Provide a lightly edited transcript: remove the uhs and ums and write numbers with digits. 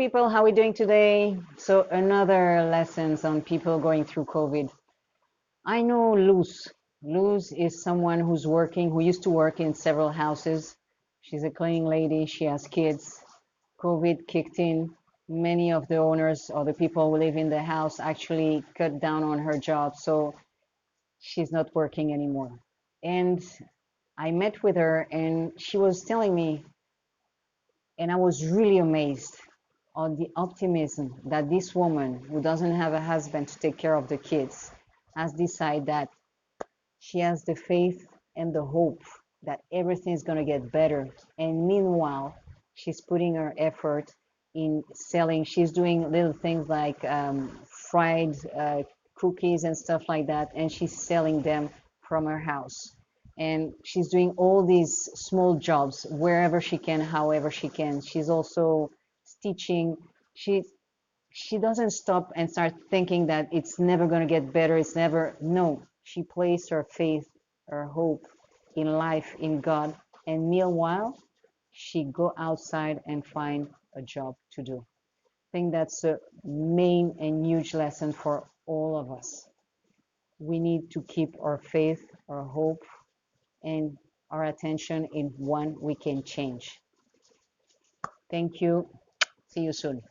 people, how are we doing today? So another lessons on people going through COVID. I know Luz. Luz is someone who's working, who used to work in several houses. She's a cleaning lady. She has kids. COVID kicked in. Many of the owners or the people who live in the house actually cut down on her job. So she's not working anymore. And I met with her and she was telling me, and I was really amazed on the optimism that this woman who doesn't have a husband to take care of the kids has decided that she has the faith and the hope that everything is going to get better. And meanwhile, she's putting her effort in selling. She's doing little things like fried cookies and stuff like that, and she's selling them from her house. And she's doing all these small jobs wherever she can, however she can. She's also stitching. She doesn't stop and start thinking that it's never going to get better. It's never, no. She placed her faith, her hope in life, in God. And meanwhile, she go outside and find a job to do. I think that's a main and huge lesson for all of us. We need to keep our faith, our hope, and our attention in one we can change. Thank you. See you soon.